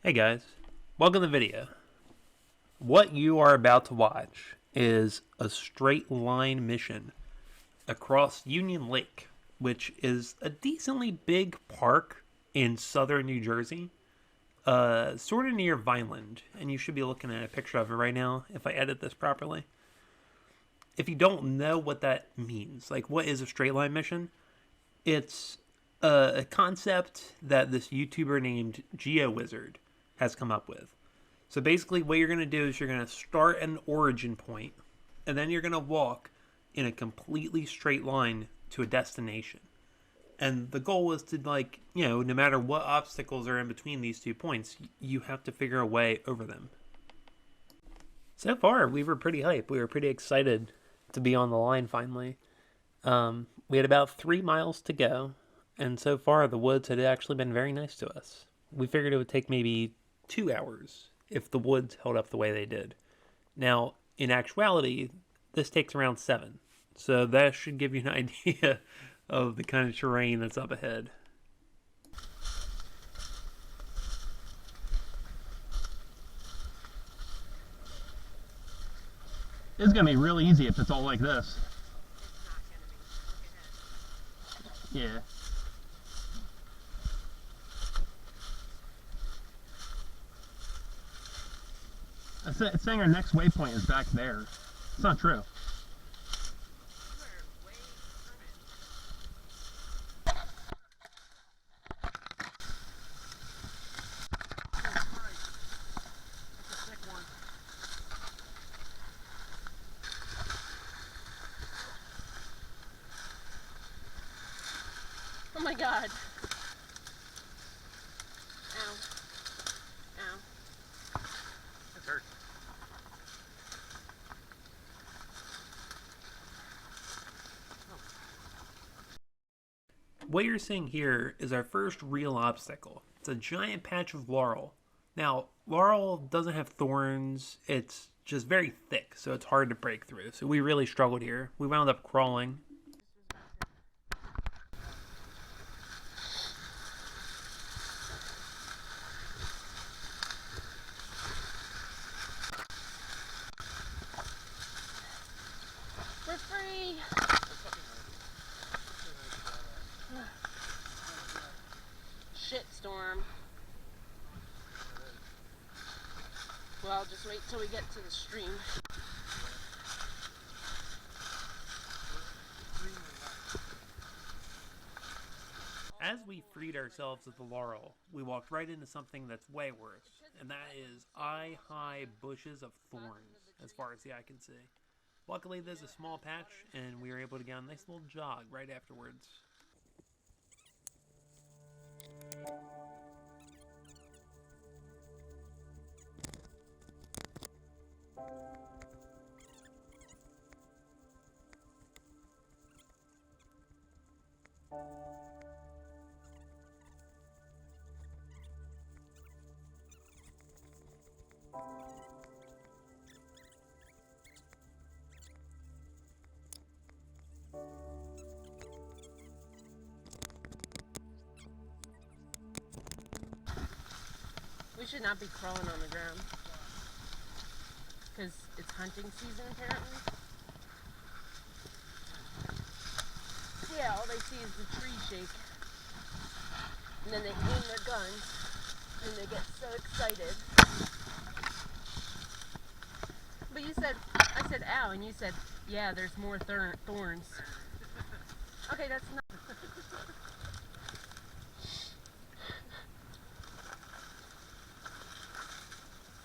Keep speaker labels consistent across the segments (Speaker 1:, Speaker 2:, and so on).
Speaker 1: Hey guys, welcome to the video. What you are about to watch is a straight line mission across Union Lake, which is a decently big park in southern New Jersey, sort of near Vineland, and you should be looking at a picture of it right now if I edit this properly. If you don't know what that means, like what is a straight line mission, it's a concept that this YouTuber named GeoWizard has come up with. So basically, what you're going to do is you're going to start an origin point, and then you're going to walk in a completely straight line to a destination. And the goal is to, no matter what obstacles are in between these 2 points, you have to figure a way over them. So far, we were pretty hyped. We were pretty excited to be on the line finally. We had about 3 miles to go, and so far the woods had actually been very nice to us. We figured it would take maybe 2 hours if the woods held up the way they did. Now, in actuality, this takes around 7, so that should give you an idea of the kind of terrain that's up ahead.
Speaker 2: It's gonna be really easy if it's all like this. Yeah. It's saying our next waypoint is back there. It's not true.
Speaker 3: Oh my god. Ow. Ow.
Speaker 2: That hurt.
Speaker 1: What you're seeing here is our first real obstacle. It's a giant patch of laurel. Now, laurel doesn't have thorns, it's just very thick, so it's hard to break through. So we really struggled here. We wound up crawling.
Speaker 3: We're free. Shitstorm. Well, just wait till we get to the stream.
Speaker 1: As we freed ourselves of the laurel, we walked right into something that's way worse, and that is eye-high bushes of thorns, as far as the eye can see. Luckily, there's a small patch, and we were able to get a nice little jog right afterwards.
Speaker 3: We should not be crawling on the ground. Because it's hunting season, apparently. Yeah, all they see is the tree shake. And then they aim their guns. And they get so excited. But you said, I said ow, and you said, yeah, there's more thorns. Okay, that's not.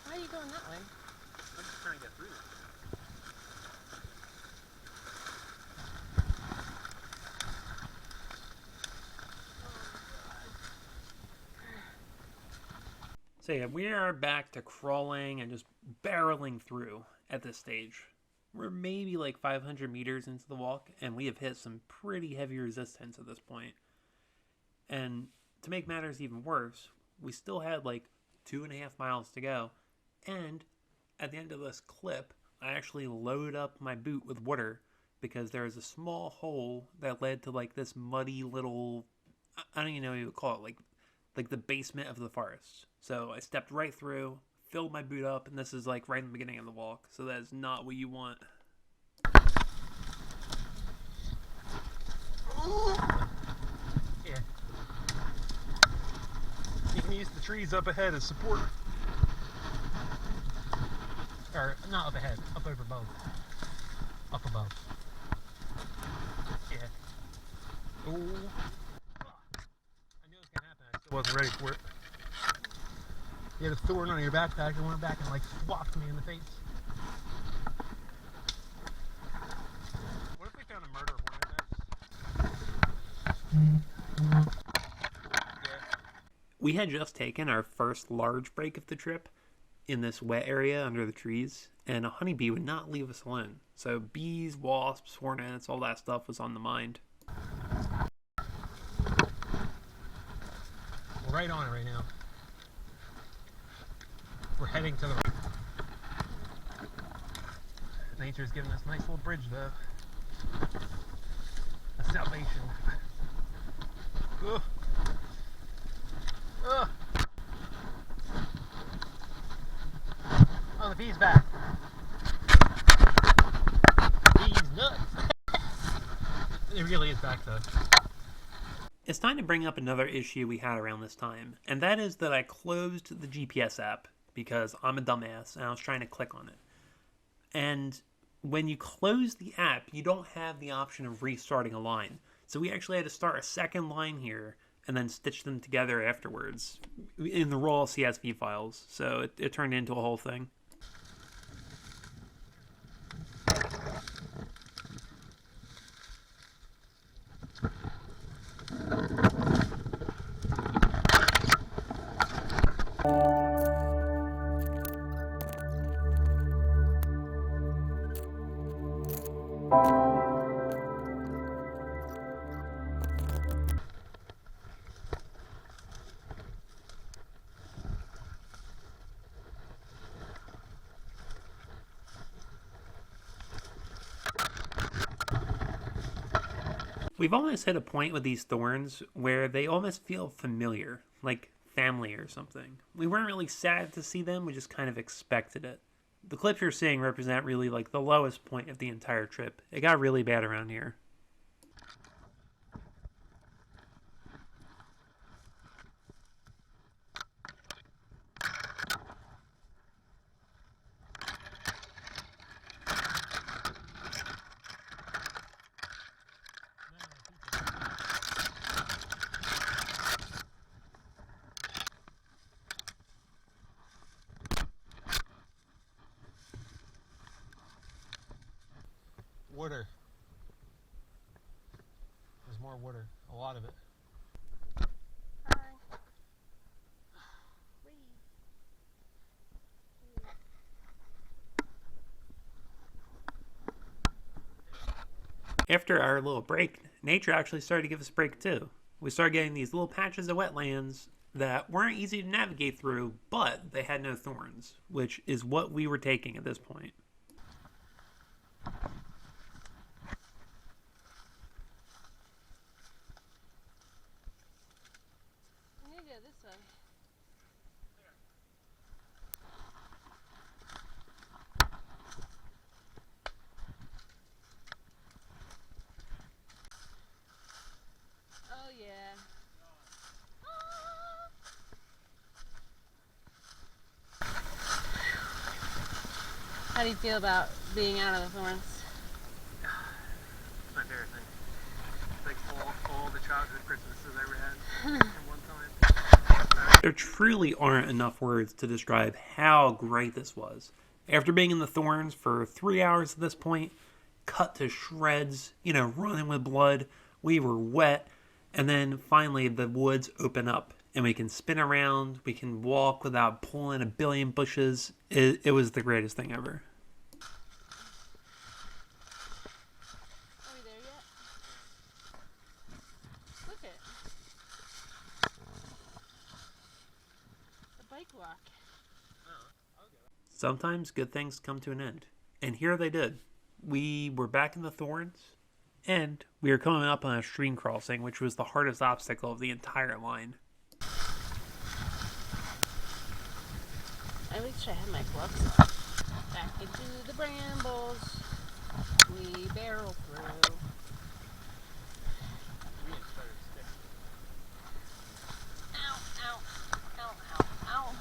Speaker 3: Why are you going that way?
Speaker 2: I'm just trying to get through it.
Speaker 1: So yeah, we are back to crawling and just barreling through at this stage. We're maybe like 500 meters into the walk, and we have hit some pretty heavy resistance at this point. And to make matters even worse, we still had like 2.5 miles to go. And at the end of this clip, I actually loaded up my boot with water because there was a small hole that led to like this muddy little, I don't even know what you would call it, like like the basement of the forest. So I stepped right through, filled my boot up, and this is like right in the beginning of the walk. So that is not what you want.
Speaker 2: Yeah. You can use the trees up ahead as support. Or, not up ahead, up over above. Up above. Yeah. Ooh. I knew it was gonna happen, I still wasn't ready for it. You had a thorn on your backpack and went back and like swapped me in the face. What if we found a murder hornet nest? Yeah.
Speaker 1: We had just taken our first large break of the trip in this wet area under the trees, and a honeybee would not leave us alone. So bees, wasps, hornets, all that stuff was on the mind.
Speaker 2: We're right on it right now. We're heading to the right. Nature's giving us a nice little bridge though. A salvation. Ugh. Ugh. Oh, the bee's back. Bee's nuts. It really is back though.
Speaker 1: It's time to bring up another issue we had around this time, and that is that I closed the GPS app because I'm a dumbass and I was trying to click on it. And when you close the app, you don't have the option of restarting a line. So we actually had to start a second line here and then stitch them together afterwards in the raw CSV files. So it turned into a whole thing. We've almost hit a point with these thorns where they almost feel familiar, like family or something. We weren't really sad to see them, we just kind of expected it. The clips you're seeing represent really like the lowest point of the entire trip. It got really bad around here.
Speaker 2: Water. There's more water. A lot of it.
Speaker 3: Hi. Wee.
Speaker 1: After our little break, nature actually started to give us a break too. We started getting these little patches of wetlands that weren't easy to navigate through, but they had no thorns, which is what we were taking at this point.
Speaker 3: We need to go this way. Oh yeah. How do you feel about being out of the thorns?
Speaker 2: It's my favorite thing. It's like all the childhood Christmases I ever had in one time.
Speaker 1: There truly aren't enough words to describe how great this was. After being in the thorns for 3 hours at this point, cut to shreds, running with blood, we were wet, and then finally the woods open up and we can spin around, we can walk without pulling a billion bushes. It was the greatest thing ever.
Speaker 3: Are we there yet? Look it. The bike walk.
Speaker 1: Sometimes good things come to an end. And here they did. We were back in the thorns, and we were coming up on a stream crossing, which was the hardest obstacle of the entire line.
Speaker 3: wish I had my gloves on. Back into the brambles. We barrel through. Ow, ow, ow, ow, ow.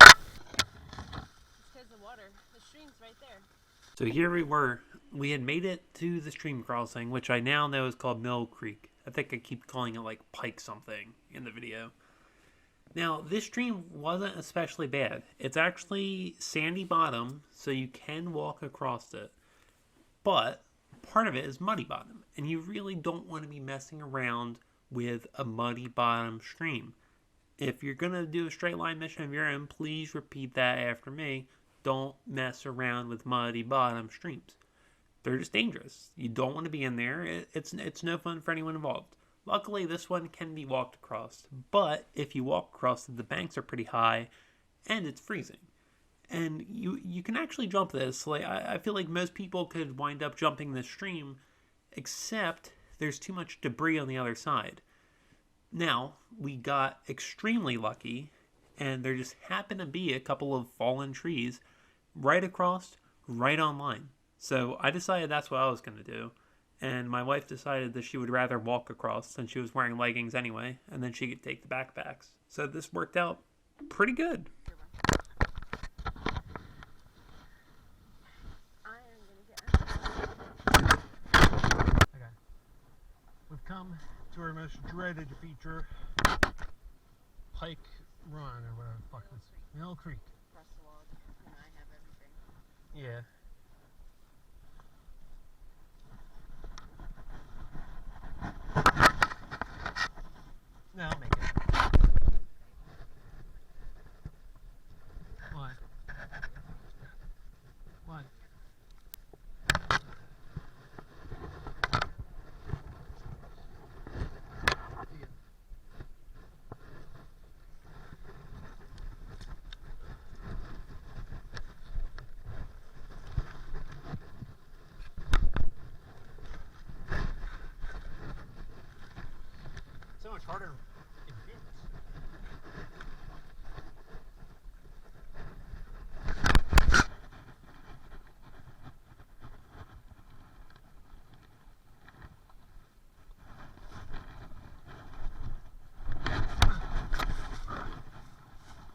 Speaker 3: It's because of water. The stream's right there.
Speaker 1: So here we were. We had made it to the stream crossing, which I now know is called Mill Creek. I think I keep calling it like Pike something in the video. Now, this stream wasn't especially bad. It's actually sandy bottom, so you can walk across it. But part of it is muddy bottom, and you really don't want to be messing around with a muddy bottom stream. If you're going to do a straight line mission of your own, please repeat that after me. Don't mess around with muddy bottom streams. They're just dangerous. You don't want to be in there. It's no fun for anyone involved. Luckily, this one can be walked across, but if you walk across it, the banks are pretty high, and it's freezing. And you can actually jump this. Like I feel like most people could wind up jumping this stream, except there's too much debris on the other side. Now, we got extremely lucky, and there just happened to be a couple of fallen trees right across, right on line. So I decided that's what I was going to do. And my wife decided that she would rather walk across since she was wearing leggings anyway, and then she could take the backpacks. So this worked out pretty good.
Speaker 2: Okay. We've come to our most dreaded feature, Pike Run, or whatever the fuck this is. Mill Creek.
Speaker 3: Press the log, and I have everything.
Speaker 2: Yeah. No, I'll make it. What? What? So much harder in bits.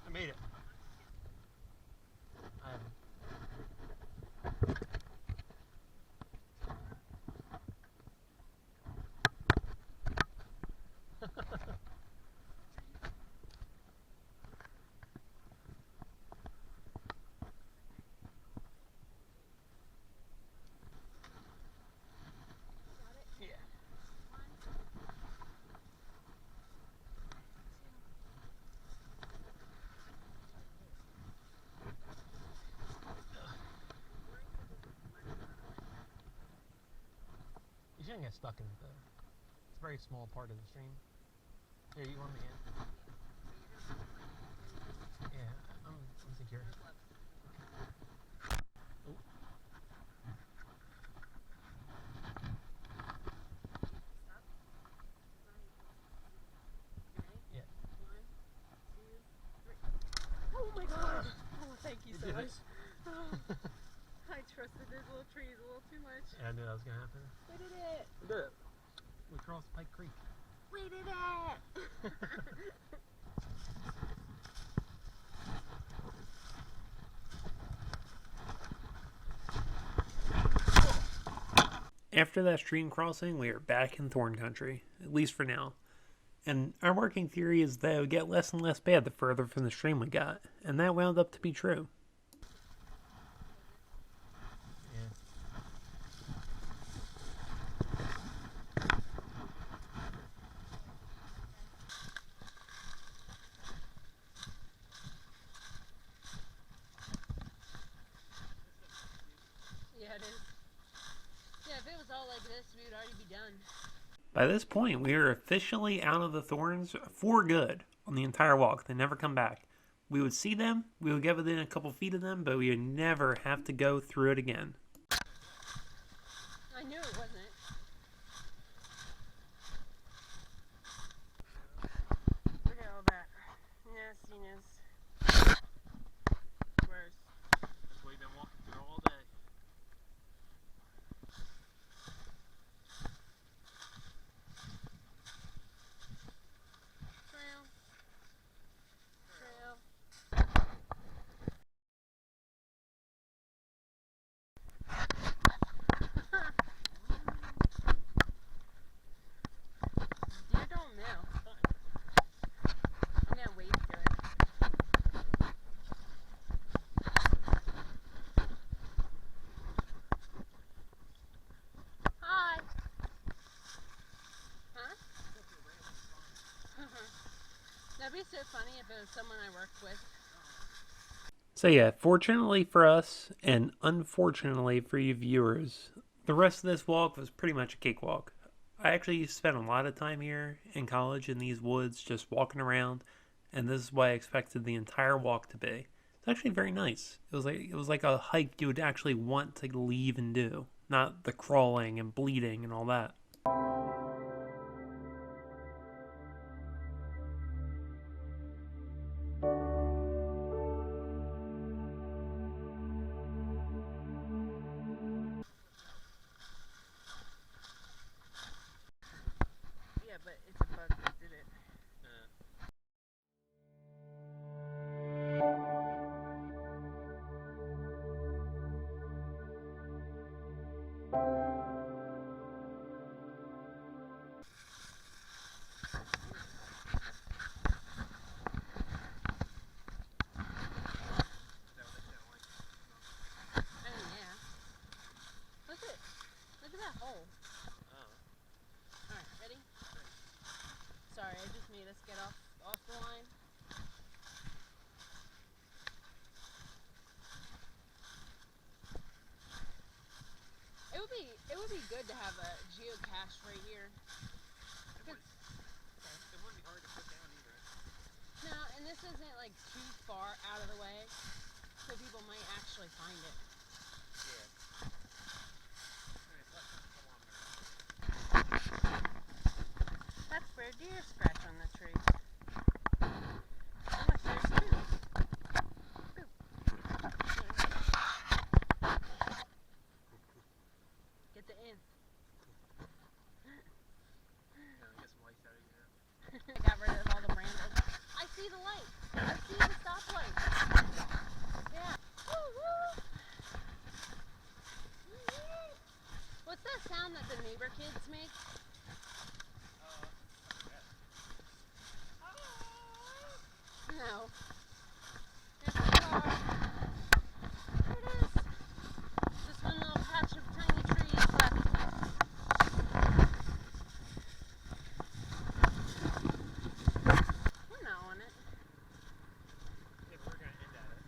Speaker 2: I made it. You shouldn't get stuck in it though. It's a very small part of the stream. Here, you want me in? Yeah, I'm secure. Oh. Yeah.
Speaker 3: 1, 2, 3. Oh my god! Oh, thank you so much. Oh, I trusted those little trees a little too much.
Speaker 2: Yeah, I knew that was gonna happen.
Speaker 3: We did it!
Speaker 2: We did it. We crossed Pike Creek.
Speaker 3: We did it!
Speaker 1: After that stream crossing, we are back in Thorn Country, at least for now. And our working theory is that it would get less and less bad the further from the stream we got, and that wound up to be true.
Speaker 3: Yeah, it is. Yeah, if it was all like this, we would already be done.
Speaker 1: By this point, we are officially out of the thorns for good on the entire walk. They never come back. We would see them, we would get within a couple feet of them, but we would never have to go through it again.
Speaker 3: I knew it wasn't. Look at all that nastiness. funny if it was someone I worked with.
Speaker 1: So yeah, fortunately for us, and unfortunately for you viewers, the rest of this walk was pretty much a cakewalk. I actually spent a lot of time here in college in these woods just walking around, and this is what I expected the entire walk to be. It's actually very nice. It was like a hike you would actually want to leave and do, not the crawling and bleeding and all that.
Speaker 3: Yeah, but it's a bug that did it. Yeah. Look at that hole. Alright, ready? Sorry, I just made us get off the line. It would be good to have a geocache right here.
Speaker 2: It wouldn't be hard to put down either.
Speaker 3: No, and this isn't like too far out of the way, so people might actually find it.
Speaker 2: Yeah.
Speaker 3: That's where deer scratch on the tree. Oh, look, there's two. Boop. Get the ant.
Speaker 2: Get some lights out of here.
Speaker 3: I got rid of all the brambles. I see the light. I see the stoplight. Yeah. Woo woo. What's that sound that the neighbor kids make? No. There's the car. There it is. Just one little patch of tiny trees left. We're not on it.
Speaker 2: Yeah, but we're gonna end at it.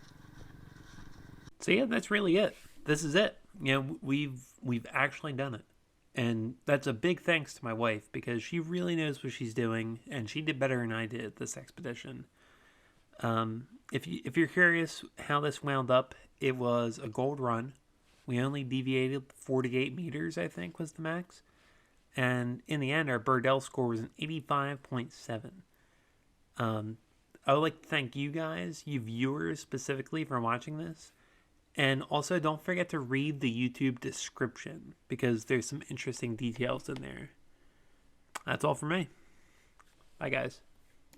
Speaker 1: So yeah, that's really it. This is it. You know, we've actually done it. And that's a big thanks to my wife because she really knows what she's doing and she did better than I did this expedition. If you're curious how this wound up, it was a gold run. We only deviated 48 meters, I think, was the max. And in the end, our Burdell score was an 85.7. I would like to thank you guys, you viewers specifically, for watching this. And also, don't forget to read the YouTube description because there's some interesting details in there. That's all for me. Bye, guys.